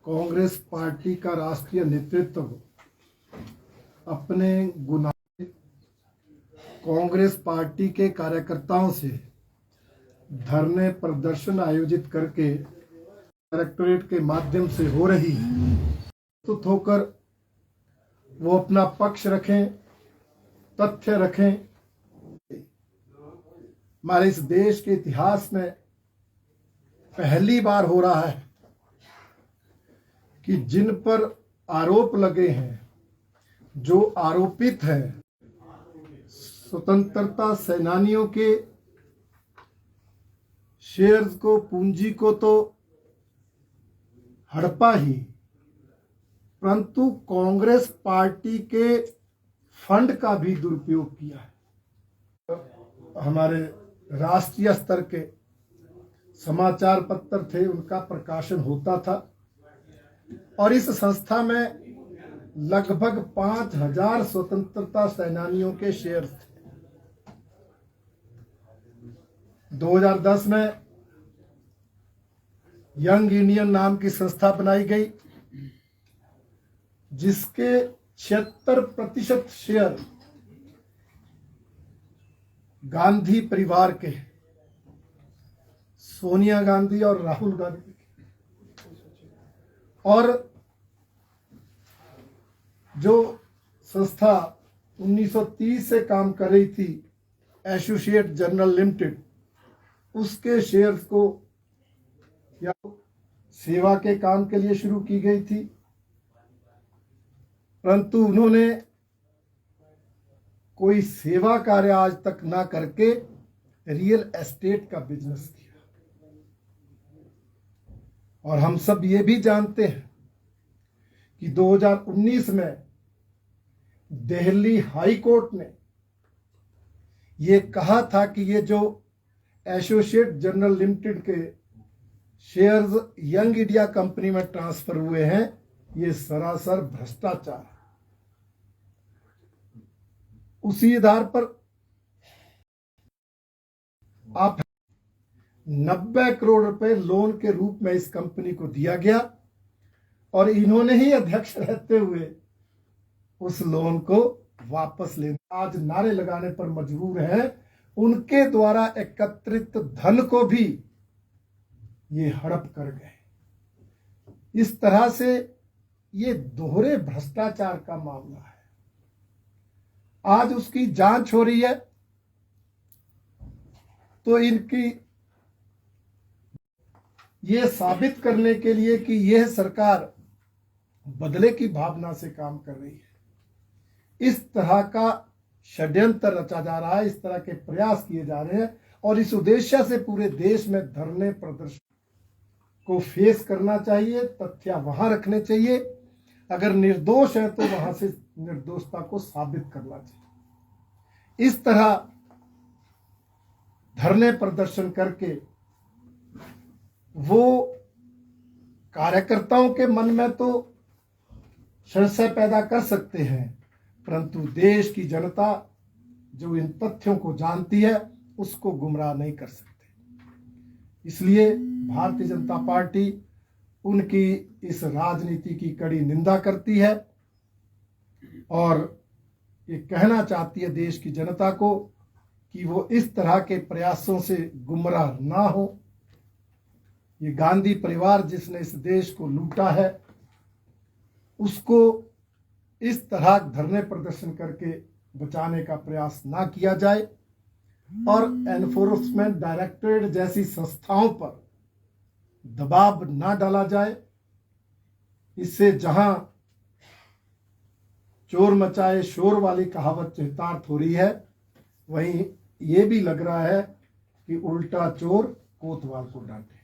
Congress party का राष्ट्रीय नेतृत्व अपने गुनाह कांग्रेस पार्टी के कार्यकर्ताओं से धरने प्रदर्शन आयोजित करके डायरेक्टोरेट के माध्यम से हो रही प्रस्तुत होकर वो अपना पक्ष रखें, तथ्य रखें। हमारे इस देश के इतिहास में पहली बार हो रहा है कि जिन पर आरोप लगे हैं, जो आरोपित हैं, स्वतंत्रता सेनानियों के शेयर्स को, पूंजी को तो हड़पा ही, परंतु कांग्रेस पार्टी के फंड का भी दुरुपयोग किया है। हमारे राष्ट्रीय स्तर के समाचार पत्र थे, उनका प्रकाशन होता था और इस संस्था में लगभग 5000 स्वतंत्रता सेनानियों के शेयर थे। 2010 में यंग इंडियन नाम की संस्था बनाई गई, जिसके 76% शेयर गांधी परिवार के, सोनिया गांधी और राहुल गांधी, और जो संस्था 1930 से काम कर रही थी, एसोसिएट जर्नल लिमिटेड, उसके शेयर्स को या सेवा के काम के लिए शुरू की गई थी, परंतु उन्होंने कोई सेवा कार्य आज तक ना करके रियल एस्टेट का बिजनेस किया। और हम सब ये भी जानते हैं कि 2019 में दिल्ली हाई कोर्ट ने ये कहा था कि ये जो एसोसिएट जर्नल लिमिटेड के शेयर्स यंग इंडिया कंपनी में ट्रांसफर हुए हैं, ये सरासर भ्रष्टाचार है। उसी आधार पर आप 90 करोड़ रुपए लोन के रूप में इस कंपनी को दिया गया और इन्होंने ही अध्यक्ष रहते हुए उस लोन को वापस लेने आज नारे लगाने पर मजबूर हैं। उनके द्वारा एकत्रित धन को भी ये हड़प कर गए। इस तरह से ये दोहरे भ्रष्टाचार का मामला है। आज उसकी जांच हो रही है, तो इनकी ये साबित करने के लिए कि यह सरकार बदले की भावना से काम कर रही है, इस तरह का षड्यंत्र रचा जा रहा है, इस तरह के प्रयास किए जा रहे हैं और इस उद्देश्य से पूरे देश में धरने प्रदर्शन को फेस करना चाहिए, तथ्य वहां रखने चाहिए। अगर निर्दोष है तो वहां से निर्दोषता को साबित करना चाहिए। इस तरह धरने प्रदर्शन करके वो कार्यकर्ताओं के मन में तो संशय पैदा कर सकते हैं, परंतु देश की जनता जो इन तथ्यों को जानती है उसको गुमराह नहीं कर सकते। इसलिए भारतीय जनता पार्टी उनकी इस राजनीति की कड़ी निंदा करती है और ये कहना चाहती है देश की जनता को कि वो इस तरह के प्रयासों से गुमराह ना हो। ये गांधी परिवार जिसने इस देश को लूटा है, उसको इस तरह धरने प्रदर्शन करके बचाने का प्रयास ना किया जाए और एनफोर्समेंट डायरेक्टरेट जैसी संस्थाओं पर दबाव ना डाला जाए। इससे जहां चोर मचाए शोर वाली कहावत चरितार्थ हो रही है, वहीं ये भी लग रहा है कि उल्टा चोर कोतवाल को डांटे।